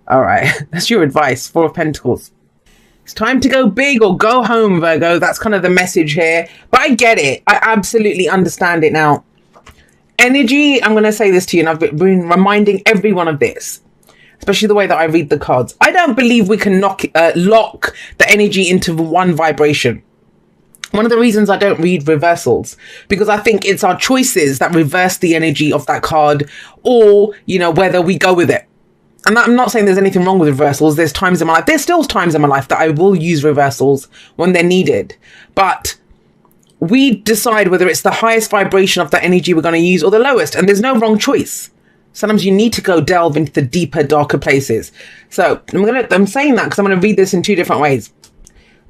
All right, that's your advice. Four of Pentacles. It's time to go big or go home, Virgo. That's kind of the message here. But I get it. I absolutely understand it now. Energy, I'm going to say this to you, and I've been reminding everyone of this, especially the way that I read the cards. I don't believe we can lock the energy into one vibration. One of the reasons I don't read reversals, because I think it's our choices that reverse the energy of that card, or, you know, whether we go with it. And I'm not saying there's anything wrong with reversals. There's times in my life, there's still times in my life that I will use reversals when they're needed. But we decide whether it's the highest vibration of that energy we're going to use or the lowest. And there's no wrong choice. Sometimes you need to go delve into the deeper, darker places. So I'm saying that because I'm going to read this in two different ways.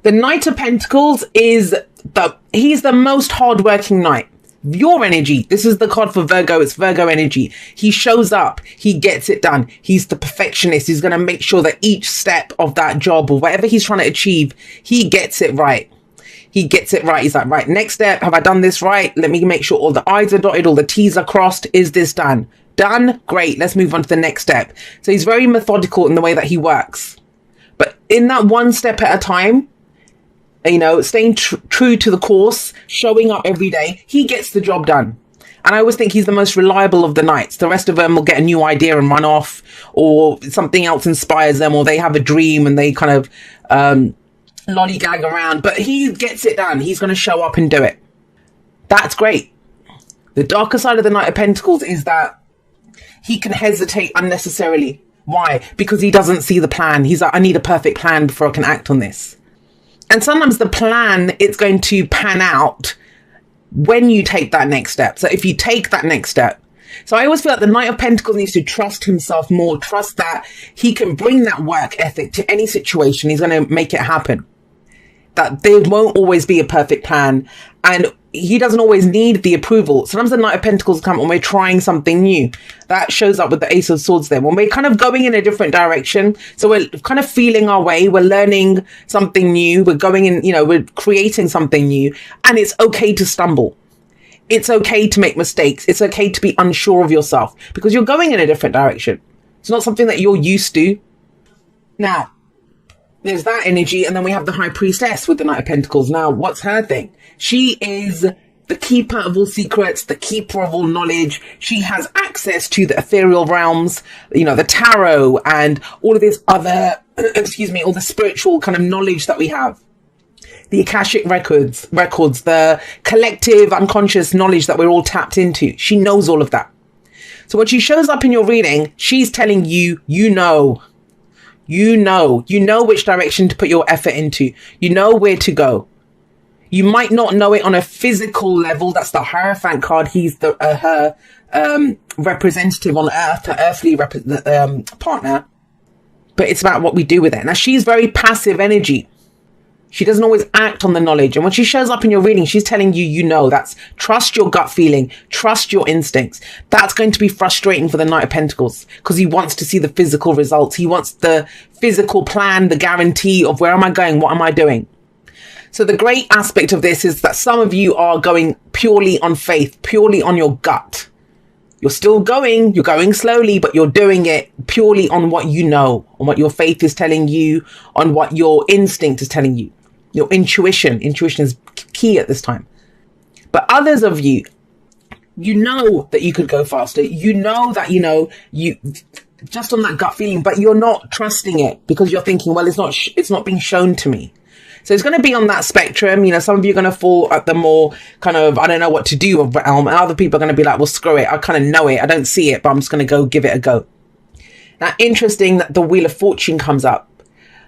The Knight of Pentacles he's the most hardworking knight. Your energy, this is the card for Virgo, it's Virgo energy. He shows up, he gets it done. He's the perfectionist. He's going to make sure that each step of that job or whatever he's trying to achieve, he gets it right. He gets it right. He's like, right, next step, have I done this right? Let me make sure all the I's are dotted, all the T's are crossed. Is this done? Done? Great, let's move on to the next step. So he's very methodical in the way that he works. But in that one step at a time, you know, staying true to the course, showing up every day, he gets the job done. And I always think he's the most reliable of the knights. The rest of them will get a new idea and run off, or something else inspires them, or they have a dream and they kind of lollygag around. But he gets it done. He's going to show up and do it. That's great. The darker side of the Knight of Pentacles is that he can hesitate unnecessarily. Why? Because he doesn't see the plan. He's like, I need a perfect plan before I can act on this. And sometimes the plan, it's going to pan out when you take that next step. So if you take that next step. So I always feel like the Knight of Pentacles needs to trust himself more, trust that he can bring that work ethic to any situation. He's going to make it happen. That there won't always be a perfect plan. And he doesn't always need the approval. Sometimes the Knight of Pentacles come when we're trying something new. That shows up with the Ace of Swords there. When we're kind of going in a different direction. So we're kind of feeling our way. We're learning something new. We're going in, you know, we're creating something new. And it's okay to stumble. It's okay to make mistakes. It's okay to be unsure of yourself because you're going in a different direction. It's not something that you're used to. Now, there's that energy, and then we have the High Priestess with the Knight of Pentacles. Now, what's her thing? She is the keeper of all secrets, the keeper of all knowledge. She has access to the ethereal realms, you know, the tarot and all of this other, all the spiritual kind of knowledge that we have. The Akashic records, the collective unconscious knowledge that we're all tapped into. She knows all of that. So when she shows up in your reading, she's telling you, you know which direction to put your effort into. You know where to go. You might not know it on a physical level. That's the Hierophant card. He's her representative on Earth, her earthly partner. But it's about what we do with it. Now, she's very passive energy. She doesn't always act on the knowledge. And when she shows up in your reading, she's telling you, you know, that's trust your gut feeling, trust your instincts. That's going to be frustrating for the Knight of Pentacles because he wants to see the physical results. He wants the physical plan, the guarantee of where am I going? What am I doing? So the great aspect of this is that some of you are going purely on faith, purely on your gut. You're still going, you're going slowly, but you're doing it purely on what you know, on what your faith is telling you, on what your instinct is telling you. Your intuition is key at this time. But others of you, you know that you could go faster. You know that, you just on that gut feeling, but you're not trusting it because you're thinking, well, it's not being shown to me. So it's going to be on that spectrum. Some of you are going to fall at the more kind of, I don't know what to do realm. And other people are going to be like, well, screw it. I kind of know it. I don't see it, but I'm just going to go give it a go. Now, interesting that the Wheel of Fortune comes up.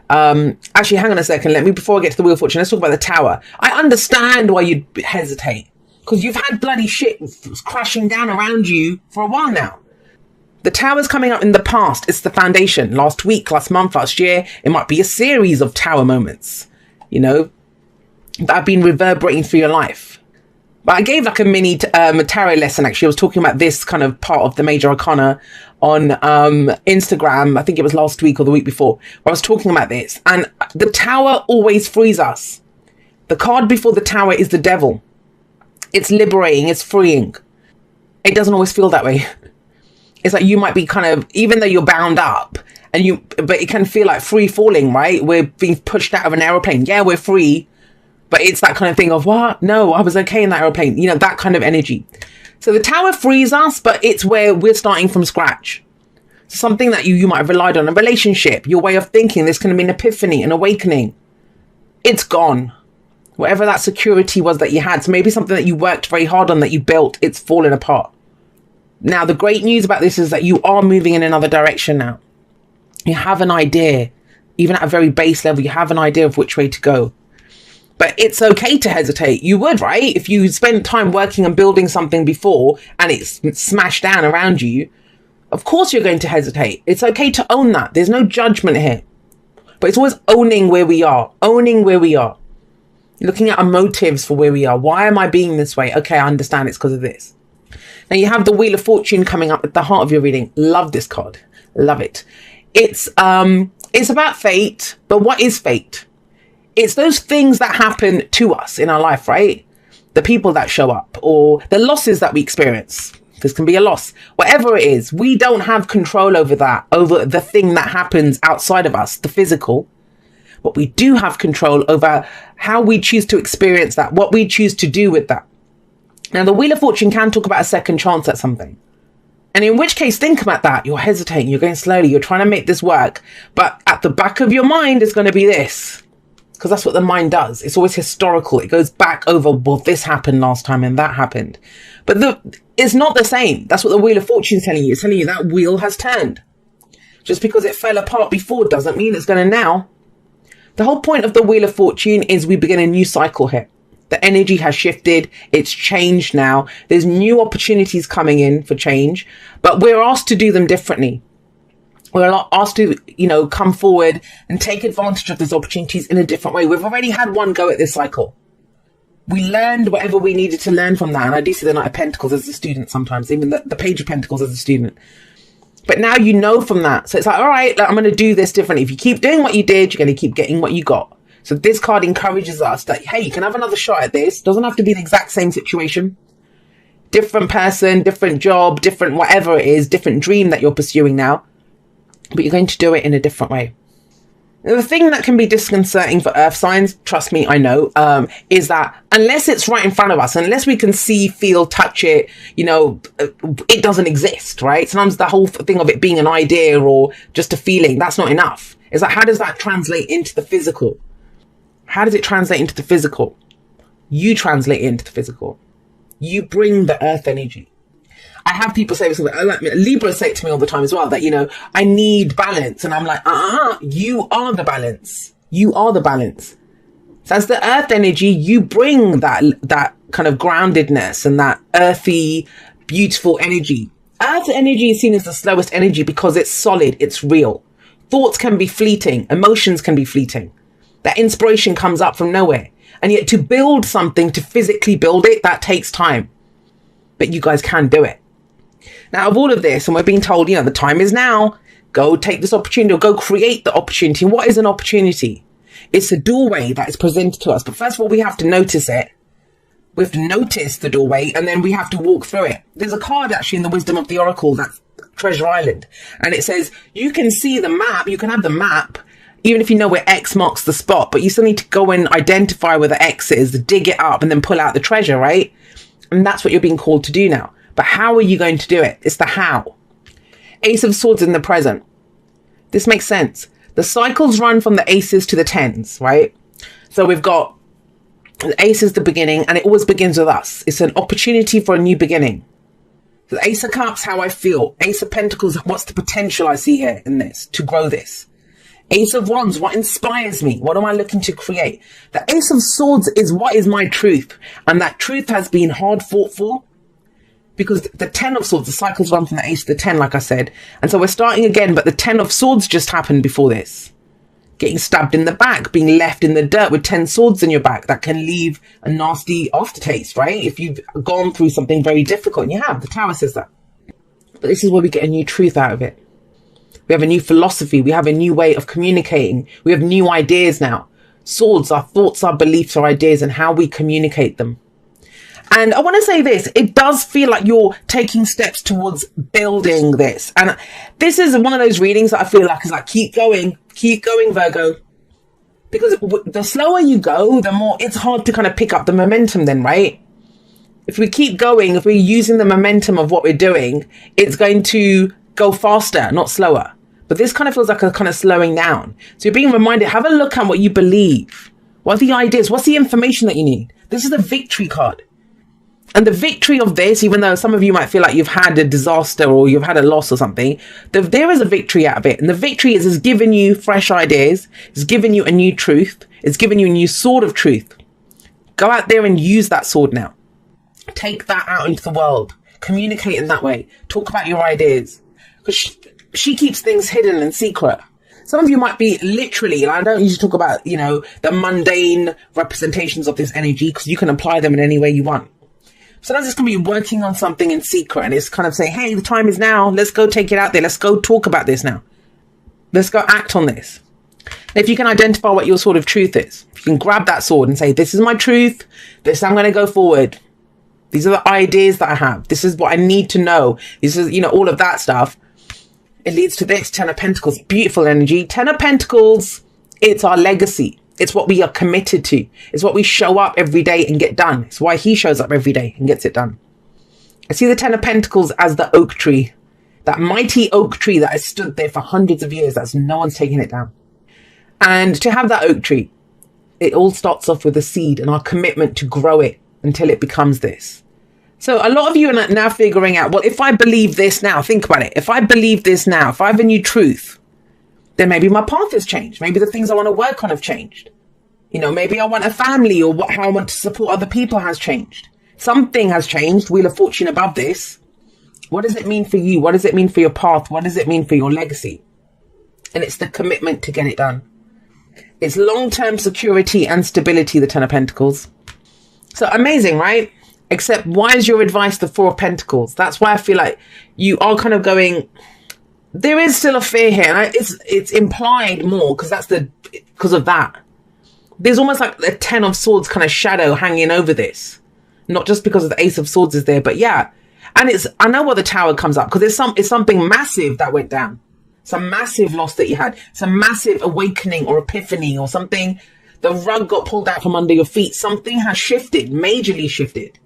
Actually, hang on a second. Before I get to the Wheel of Fortune, let's talk about the Tower. I understand why you'd hesitate because you've had bloody shit crashing down around you for a while now. The Tower's coming up in the past. It's the foundation. Last week, last month, last year, it might be a series of Tower moments, that have been reverberating through your life. But I gave like a mini tarot lesson, actually. I was talking about this kind of part of the Major Arcana on Instagram. I think it was last week or the week before, where I was talking about this. And the Tower always frees us. The card before the Tower is the Devil. It's liberating, it's freeing. It doesn't always feel that way. It's like you might be kind of, even though you're bound up but it can feel like free falling, right? We're being pushed out of an aeroplane. Yeah, we're free, but it's that kind of thing of, what? No, I was okay in that aeroplane. You know, that kind of energy. So the Tower frees us, but it's where we're starting from scratch. Something that you might have relied on, a relationship, your way of thinking, this can be an epiphany, an awakening. It's gone. Whatever that security was that you had, so maybe something that you worked very hard on, that you built, it's fallen apart. Now, the great news about this is that you are moving in another direction now. You have an idea, even at a very base level, you have an idea of which way to go. But it's okay to hesitate. You would, right? If you spent time working and building something before and it's smashed down around you, of course you're going to hesitate. It's okay to own that. There's no judgment here. But it's always owning where we are. Owning where we are. Looking at our motives for where we are. Why am I being this way? Okay, I understand it's because of this. Now you have the Wheel of Fortune coming up at the heart of your reading. Love this card. Love it. It's about fate. But what is fate? It's those things that happen to us in our life, right? The people that show up or the losses that we experience. This can be a loss. Whatever it is, we don't have control over that, over the thing that happens outside of us, the physical. But we do have control over how we choose to experience that, what we choose to do with that. Now, the Wheel of Fortune can talk about a second chance at something. And in which case, think about that. You're hesitating, you're going slowly, you're trying to make this work. But at the back of your mind is going to be this. Because that's what the mind does. It's always historical. It goes back over, well, this happened last time and that happened. But it's not the same. That's what the Wheel of Fortune is telling you. It's telling you that wheel has turned. Just because it fell apart before doesn't mean it's going to now. The whole point of the Wheel of Fortune is we begin a new cycle here. The energy has shifted. It's changed now. There's new opportunities coming in for change, but we're asked to do them differently. We're asked to, come forward and take advantage of those opportunities in a different way. We've already had one go at this cycle. We learned whatever we needed to learn from that. And I do see the Knight of Pentacles as a student sometimes, even the Page of Pentacles as a student. But now you know from that. So it's like, all right, I'm going to do this differently. If you keep doing what you did, you're going to keep getting what you got. So this card encourages us that, hey, you can have another shot at this. Doesn't have to be the exact same situation. Different person, different job, different whatever it is, different dream that you're pursuing now. But you're going to do it in a different way. Now, the thing that can be disconcerting for earth signs, trust me, I know, is that unless it's right in front of us, unless we can see, feel, touch it, it doesn't exist, right? Sometimes the whole thing of it being an idea or just a feeling, that's not enough. It's like, how does that translate into the physical? How does it translate into the physical? You translate it into the physical. You bring the earth energy. I have people say this, Libras say it to me all the time as well, that, I need balance. And I'm like, you are the balance. You are the balance. So as the earth energy, you bring that kind of groundedness and that earthy, beautiful energy. Earth energy is seen as the slowest energy because it's solid, it's real. Thoughts can be fleeting, emotions can be fleeting. That inspiration comes up from nowhere. And yet to build something, to physically build it, that takes time. But you guys can do it. Now, of all of this, and we're being told, the time is now. Go take this opportunity or go create the opportunity. And what is an opportunity? It's a doorway that is presented to us. But first of all, we have to notice it. We have to notice the doorway and then we have to walk through it. There's a card actually in the Wisdom of the Oracle, that's Treasure Island. And it says, you can see the map, you can have the map, even if you know where X marks the spot, but you still need to go and identify where the X is, dig it up and then pull out the treasure, right? And that's what you're being called to do now. But how are you going to do it? It's the how. Ace of Swords in the present. This makes sense. The cycles run from the aces to the tens, right? So we've got the ace is the beginning and it always begins with us. It's an opportunity for a new beginning. So the Ace of Cups, how I feel. Ace of Pentacles, what's the potential I see here in this to grow this? Ace of Wands, what inspires me? What am I looking to create? The Ace of Swords is what is my truth. And that truth has been hard fought for. Because the 10 of Swords, the cycles run from the Ace to the 10, like I said. And so we're starting again, but the 10 of Swords just happened before this. Getting stabbed in the back, being left in the dirt with 10 swords in your back. That can leave a nasty aftertaste, right? If you've gone through something very difficult, and you have, the Tower says that. But this is where we get a new truth out of it. We have a new philosophy. We have a new way of communicating. We have new ideas now. Swords, our thoughts, our beliefs, our ideas, and how we communicate them. And I want to say this, it does feel like you're taking steps towards building this. And this is one of those readings that I feel like is like, keep going, Virgo. Because the slower you go, the more it's hard to kind of pick up the momentum then, right? If we keep going, if we're using the momentum of what we're doing, it's going to go faster, not slower. But this kind of feels like a kind of slowing down. So you're being reminded, have a look at what you believe. What are the ideas? What's the information that you need? This is the victory card. And the victory of this, even though some of you might feel like you've had a disaster or you've had a loss or something, there is a victory out of it. And the victory is giving you fresh ideas. It's giving you a new truth. It's giving you a new sword of truth. Go out there and use that sword now. Take that out into the world. Communicate in that way. Talk about your ideas. Because she keeps things hidden and secret. Some of you might be literally, and I don't usually talk about, the mundane representations of this energy, because you can apply them in any way you want. Sometimes it's going to be working on something in secret, and it's kind of saying, hey, the time is now. Let's go take it out there. Let's go talk about this now. Let's go act on this. And if you can identify what your sword of truth is, if you can grab that sword and say, this is my truth. This, I'm going to go forward. These are the ideas that I have. This is what I need to know. This is, all of that stuff. It leads to this 10 of Pentacles. Beautiful energy. 10 of Pentacles, it's our legacy. It's what we are committed to. It's what we show up every day and get done. It's why he shows up every day and gets it done. I see the 10 of Pentacles as the oak tree. That mighty oak tree that has stood there for hundreds of years. That's no one's taking it down. And to have that oak tree, it all starts off with a seed and our commitment to grow it until it becomes this. So a lot of you are now figuring out, well, if I believe this now, think about it. If I believe this now, if I have a new truth, then maybe my path has changed. Maybe the things I want to work on have changed. Maybe I want a family, or how I want to support other people has changed. Something has changed. Wheel of Fortune above this. What does it mean for you? What does it mean for your path? What does it mean for your legacy? And it's the commitment to get it done. It's long-term security and stability, the 10 of Pentacles. So amazing, right? Except why is your advice the 4 of Pentacles? That's why I feel like you are kind of going, there is still a fear here. And it's implied more because of that. There's almost like a 10 of Swords kind of shadow hanging over this. Not just because of the Ace of Swords is there, but yeah. And I know what the Tower comes up, because it's something massive that went down. Some massive loss that you had. Some massive awakening or epiphany or something. The rug got pulled out from under your feet. Something has shifted, majorly shifted.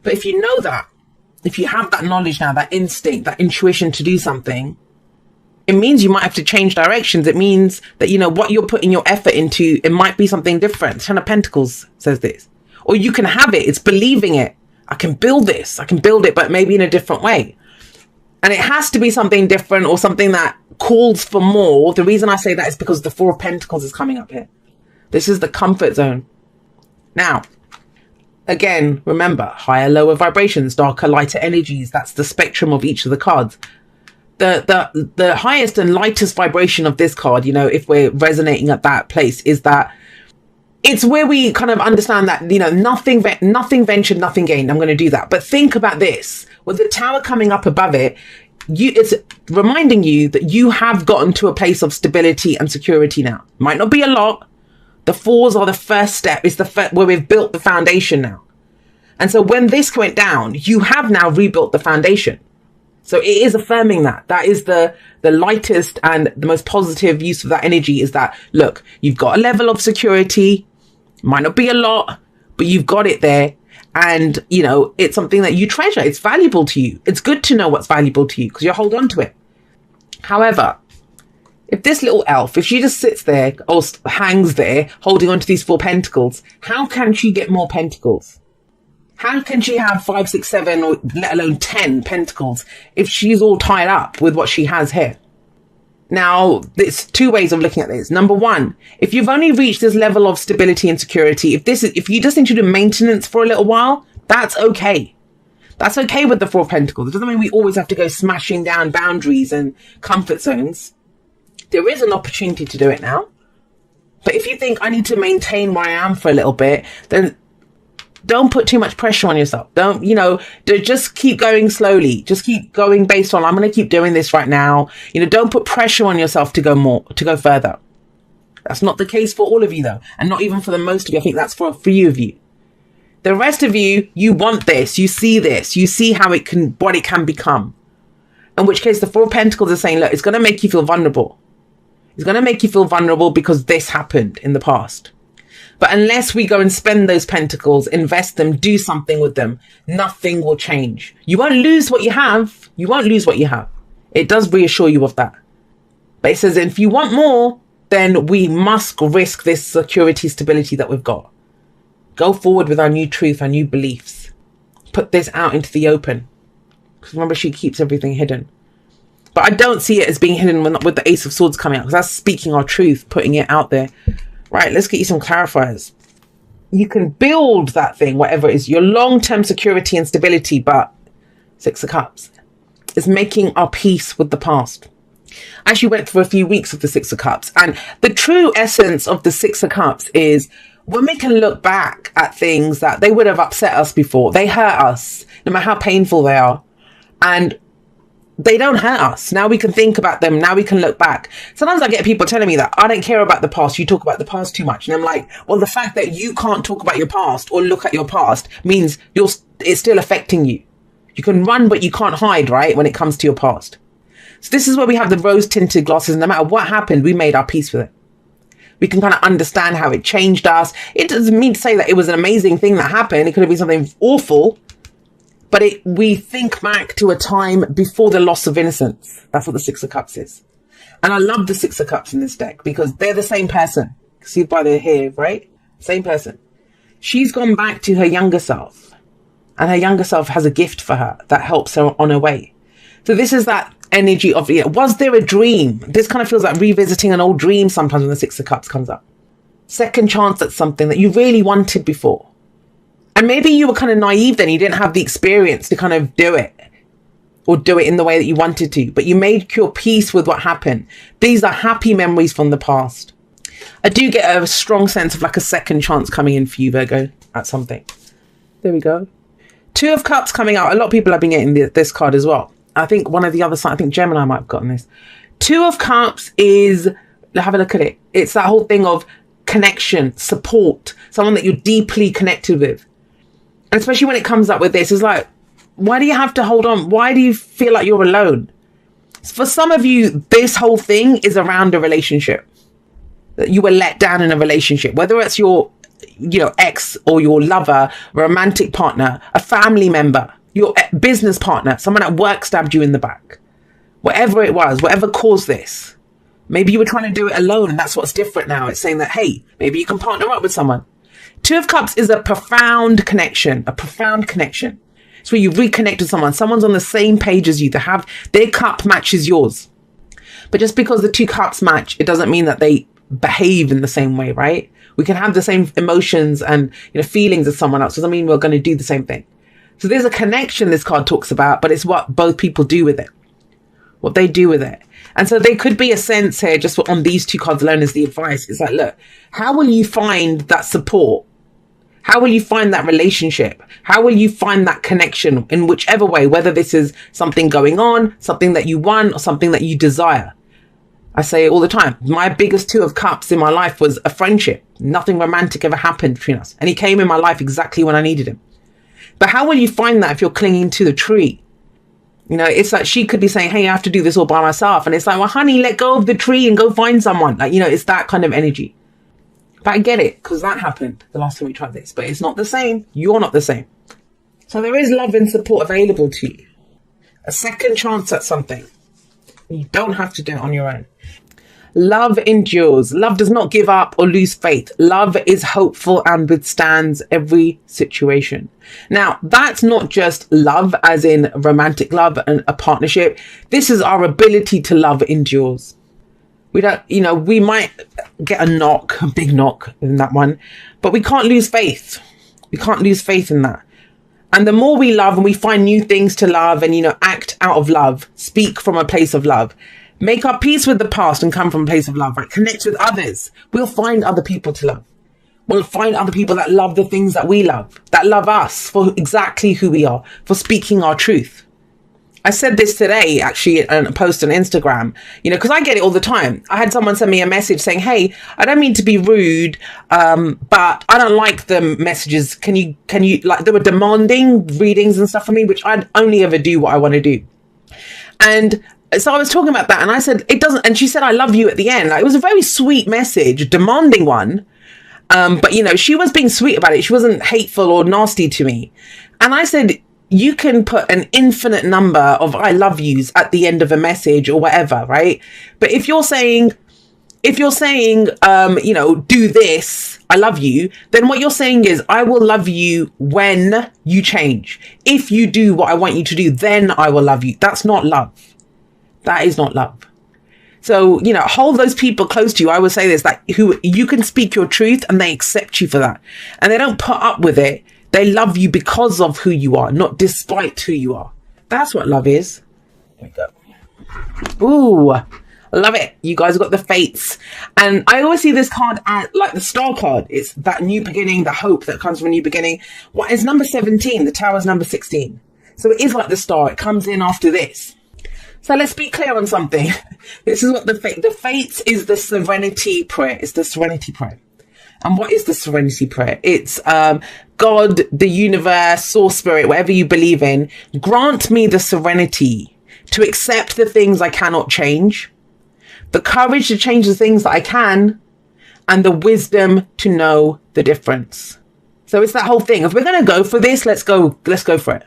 But if you know that, if you have that knowledge now, that instinct, that intuition to do something, it means you might have to change directions. It means that, what you're putting your effort into, it might be something different. 10 of Pentacles says this. Or you can have it. It's believing it. I can build this. I can build it, but maybe in a different way. And it has to be something different or something that calls for more. The reason I say that is because the 4 of Pentacles is coming up here. This is the comfort zone. Now, again, remember, higher, lower vibrations, darker, lighter energies. That's the spectrum of each of the cards. The highest and lightest vibration of this card, if we're resonating at that place, is that it's where we kind of understand that, nothing ventured, nothing gained. I'm going to do that. But think about this. With the Tower coming up above it, it's reminding you that you have gotten to a place of stability and security now. Might not be a lot. The 4s are the first step. It's where we've built the foundation now. And so when this went down, you have now rebuilt the foundation. So it is affirming that. That is the lightest and the most positive use of that energy, is that, look, you've got a level of security. Might not be a lot, but you've got it there. And, it's something that you treasure. It's valuable to you. It's good to know what's valuable to you because you hold on to it. However, if this little elf, if she just sits there or hangs there holding on to these 4 pentacles, how can she get more pentacles? How can she have 5, 6, 7, or let alone 10 pentacles if she's all tied up with what she has here? Now, there's 2 ways of looking at this. Number 1, if you've only reached this level of stability and security, if you just need to do maintenance for a little while, that's okay. That's okay with the 4 of Pentacles. It doesn't mean we always have to go smashing down boundaries and comfort zones. There is an opportunity to do it now. But if you think I need to maintain where I am for a little bit, then don't put too much pressure on yourself. Don't, just keep going slowly. Just keep going based on, I'm going to keep doing this right now. Don't put pressure on yourself to go further. That's not the case for all of you though. And not even for the most of you. I think that's for a few of you. The rest of you, you want this, you see how it can, what it can become. In which case the Four of Pentacles is saying, look, it's going to make you feel vulnerable. It's going to make you feel vulnerable because this happened in the past. But unless we go and spend those pentacles, invest them, do something with them, nothing will change. You won't lose what you have. You won't lose what you have. It does reassure you of that. But it says, if you want more, then we must risk this security, stability that we've got. Go forward with our new truth, our new beliefs. Put this out into the open. Because remember, she keeps everything hidden. But I don't see it as being hidden with the Ace of Swords coming out. Because that's speaking our truth, putting it out there. Right, let's get you some clarifiers. You can build that thing, whatever it is, your long-term security and stability, but Six of Cups is making our peace with the past. I actually went through a few weeks of the Six of Cups. And the true essence of the Six of Cups is when we can look back at things that they would have upset us before, they hurt us, no matter how painful they are, and they don't hurt us. Now we can think about them. Now we can look back. Sometimes I get people telling me that I don't care about the past. You talk about the past too much. And I'm like, well, the fact that you can't talk about your past or look at your past means it's still affecting you. You can run, but you can't hide, right? When it comes to your past. So this is where we have the rose tinted glasses. No matter what happened, we made our peace with it. We can kind of understand how it changed us. It doesn't mean to say that it was an amazing thing that happened. It could have been something awful, but we think back to a time before the loss of innocence. That's what the Six of Cups is. And I love the Six of Cups in this deck because they're the same person. See by the hair, right? Same person. She's gone back to her younger self, and her younger self has a gift for her that helps her on her way. So this is that energy of, was there a dream? This kind of feels like revisiting an old dream sometimes when the Six of Cups comes up. Second chance at something that you really wanted before. And maybe you were kind of naive then. You didn't have the experience to kind of do it or do it in the way that you wanted to. But you made your peace with what happened. These are happy memories from the past. I do get a strong sense of like a second chance coming in for you, Virgo, at something. There we go. Two of Cups coming out. A lot of people have been getting this card as well. I think one of the other side, I think Gemini might have gotten this. Two of Cups is, have a look at it. It's that whole thing of connection, support, someone that you're deeply connected with. And especially when it comes up with this, it's like, why do you have to hold on? Why do you feel like you're alone? For some of you, this whole thing is around a relationship. That you were let down in a relationship, whether it's your, ex or your lover, romantic partner, a family member, your business partner, someone at work stabbed you in the back. Whatever it was, whatever caused this. Maybe you were trying to do it alone and that's what's different now. It's saying that, hey, maybe you can partner up with someone. Two of Cups is a profound connection, It's where you reconnect with someone. Someone's on the same page as you. They have their cup matches yours. But just because the two cups match, it doesn't mean that they behave in the same way, right? We can have the same emotions and feelings as someone else. Doesn't mean we're going to do the same thing. So there's a connection this card talks about, but it's what both people do with it. What they do with it. And so there could be a sense here, just on these two cards alone as the advice. It's like, look, how will you find that support? How will you find that relationship? How will you find that connection in whichever way, whether this is something going on, something that you want, or something that you desire? I say it all the time. My biggest Two of Cups in my life was a friendship. Nothing romantic ever happened between us. And he came in my life exactly when I needed him. But how will you find that if you're clinging to the tree? It's like she could be saying, hey, I have to do this all by myself. And it's like, well, honey, let go of the tree and go find someone. Like, it's that kind of energy. But I get it, because that happened the last time we tried this. But it's not the same. You're not the same. So there is love and support available to you. A second chance at something. You don't have to do it on your own. Love endures. Love does not give up or lose faith. Love is hopeful and withstands every situation. Now, that's not just love as in romantic love and a partnership. This is our ability to love endures. We don't, we might get a big knock in that one, but we can't lose faith. We can't lose faith in that. And the more we love and we find new things to love and, act out of love, speak from a place of love, make our peace with the past and come from a place of love, right? Connect with others. We'll find other people to love. We'll find other people that love the things that we love, that love us for exactly who we are, for speaking our truth. I said this today, actually, in a post on Instagram, you know, because I get it all the time. I had someone send me a message saying, hey, I don't mean to be rude, but I don't like the messages. Can you, like, they were demanding readings and stuff from me, which I'd only ever do what I want to do. And so I was talking about that, and I said, it doesn't, and she said, I love you at the end. Like, it was a very sweet message, demanding one. But, you know, she was being sweet about it. She wasn't hateful or nasty to me. And I said, you can put an infinite number of I love yous at the end of a message or whatever, right? But if you're saying, you know, do this, I love you, then what you're saying is, I will love you when you change. If you do what I want you to do, then I will love you. That's not love. That is not love. So, you know, hold those people close to you. I would say this, that who you can speak your truth and they accept you for that. And they don't put up with it. They love you because of who you are, not despite who you are. That's what love is. There we go. Ooh, I love it. You guys got the fates. And I always see this card as like the star card. It's that new beginning, the hope that comes from a new beginning. What is number 17? The tower's number 16. So it is like the star. It comes in after this. So let's be clear on something. This is what the fates is the serenity prayer. It's the serenity prayer. And what is the serenity prayer? It's God, the universe, source spirit, whatever you believe in, grant me the serenity to accept the things I cannot change, the courage to change the things that I can, and the wisdom to know the difference. So it's that whole thing. If we're going to go for this, let's go for it.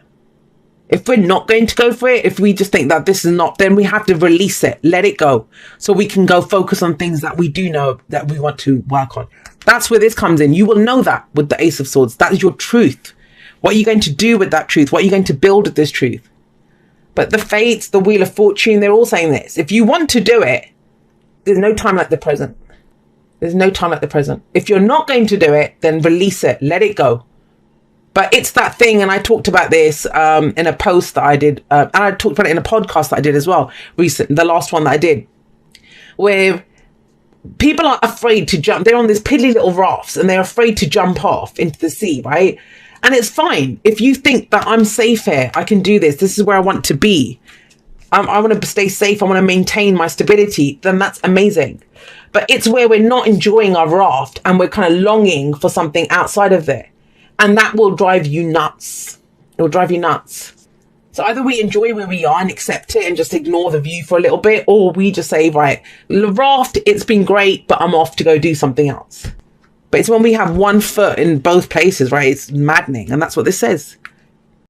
If we're not going to go for it, if we just think that this is not, then we have to release it, let it go, so we can go focus on things that we do know that we want to work on. That's where this comes in. You will know that with the Ace of Swords. That is your truth. What are you going to do with that truth? What are you going to build with this truth? But the fates, the Wheel of Fortune, they're all saying this. If you want to do it, there's no time like the present. There's no time like the present. If you're not going to do it, then release it, let it go. But it's that thing, and I talked about this in a post that I did, and I talked about it in a podcast that I did as well, the last one that I did, where people are afraid to jump. They're on these piddly little rafts, and they're afraid to jump off into the sea, right? And it's fine. If you think that I'm safe here, I can do this, this is where I want to be, I want to stay safe, I want to maintain my stability, then that's amazing. But it's where we're not enjoying our raft, and we're kind of longing for something outside of there. And that will drive you nuts. It will drive you nuts. So either we enjoy where we are and accept it and just ignore the view for a little bit, or we just say, right, the raft, it's been great, but I'm off to go do something else. But it's when we have one foot in both places, right? It's maddening. And that's what this says.